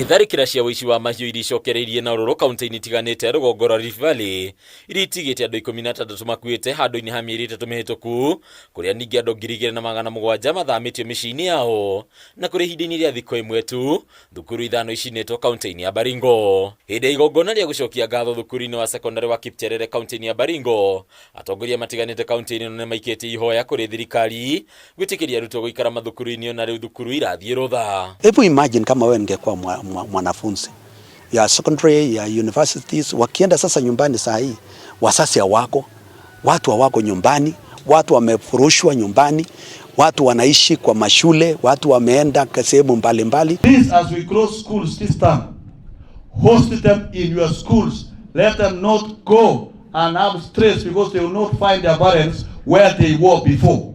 Tharikira cia wici wa mahiu iricokereirie na ruru kaunti-ini itiganite rugongo rwa Rift Valley iritigite andu 16 makuite handu-ini ha mieri 3 mihituku kuria ningi andu 2,700 mathamitio micii-ini yao na kuri ihinda-ini ria thikũ imwe tu thukuru ithano icinitwo kaunti-ini ya Baringo. Hĩndĩ igongona ria gucokia ngatho thukuru-ini wa secondary wa Kipterere kaunti-ini ya Baringo, atongoria matiganite kaunti-ini no nimaikitie ihoya kuri thirikari gwitikiria Arutwo guikara mathukuru-ini na riu thukuru irathie rutha. Hebu imagine kama wewe ungekuwa mwanafunzi ya secondary ya universities, wakienda sasa nyumbani saa hii, wasasi hawako, watu hawako nyumbani, watu wamefurushwa nyumbani, watu wanaishi kwa mashule, watu wameenda sehemu mbalimbali. Please, as we close schools this time, host them in your schools. Let them not go and have stress because they will not find their parents where they were before.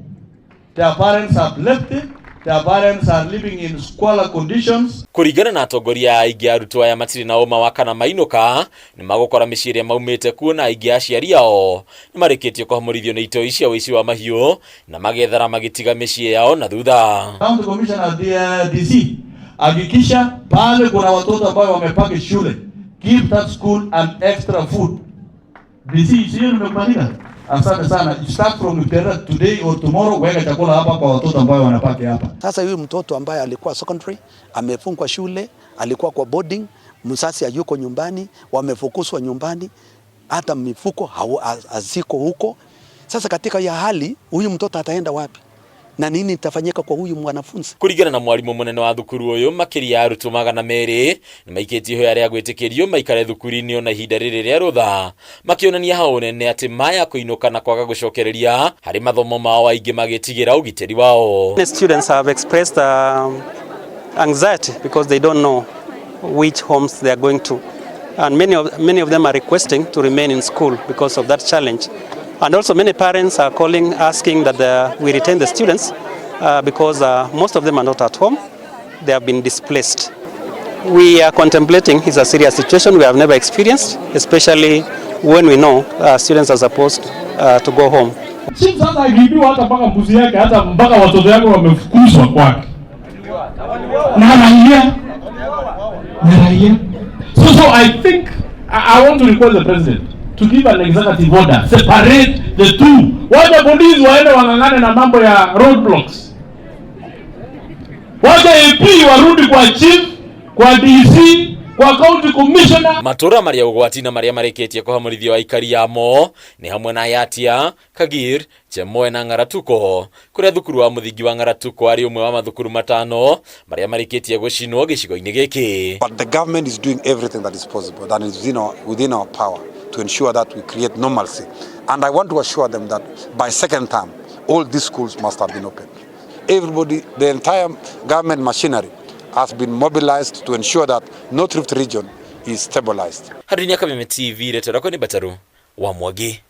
Their parents have left it. Their parents are living in squalor conditions. Kuringana na atongoria aingi Arutwo aya matiri na uma wa kana mainuka ni magukora micii iria maumite kuona aingi aciari ao ni marikitio kuhamurithio ni itoi cia wici wa mahiu na magethara magitiga micii yao na thutha. County Commissioner DC, hakikisha pale kuna watoto ambao wamepaki shule, give that school an extra food. DC, sio nimekubalika. Asante sana. Start from today or tomorrow, weka chakula hapa kwa watoto ambao wanapaki hapa. Sasa huyu mtoto ambaye alikuwa secondary, amefungwa shule, alikuwa kwa boarding, msasi hayuko nyumbani, wamefukuzwa nyumbani, hata mifuko haziko huko. Sasa katika ya hali, huyu mtoto ataenda wapi? Na nini itafanyika kwa huyu mwanafunzi? Kuringana na mwalimu munene wa thukuru uyu, makiria Arutwo 200 ni maikitie ihoya ria gwitikirio maikare thukuru-ini ona ihinda riri ria rutha, makionania hau nene ati maya kuinuka na kwaga gucokereria hari mathomo mao aingi magitigira ugitiri wao. The students have expressed anxiety because they don't know which homes they are going to, and many of them are requesting to remain in school because of that challenge. And also many parents are calling, asking that we retain the students because most of them are not at home. They have been displaced. We are contemplating is a serious situation we have never experienced, especially when we know students are supposed to go home. Sisi sasa ikibiwa hata mpaka mbuzi yake, hata mpaka watoto yake wamefukuzwa kwake. Na raia. So I think I want to request the president to give an executive order, separate the two. Wacha polisi waende wangangane na mambo ya roadblocks. Wacha MP warudi kwa chief, kwa DC, kwa county commissioner. Matura maria ugwati na maria mareketie kuhamurithio aikari yamo ni hamwe na Yatia, Kagir, Chemoe na Ngaratuko. Kuria thukuru wa muthingi wa Ngaratuko ari umwe wa mathukuru matano maria mareketie gucinwo gicigo-ini giki. But the government is doing everything that is possible, that is within our power, to ensure that we create normalcy. And I want to assure them that by second term, all these schools must have been opened. Everybody, the entire government machinery has been mobilized to ensure that North Rift region is stabilized. Hadinya Kameme TV, Retera Koni Bataru, wa Mwagi.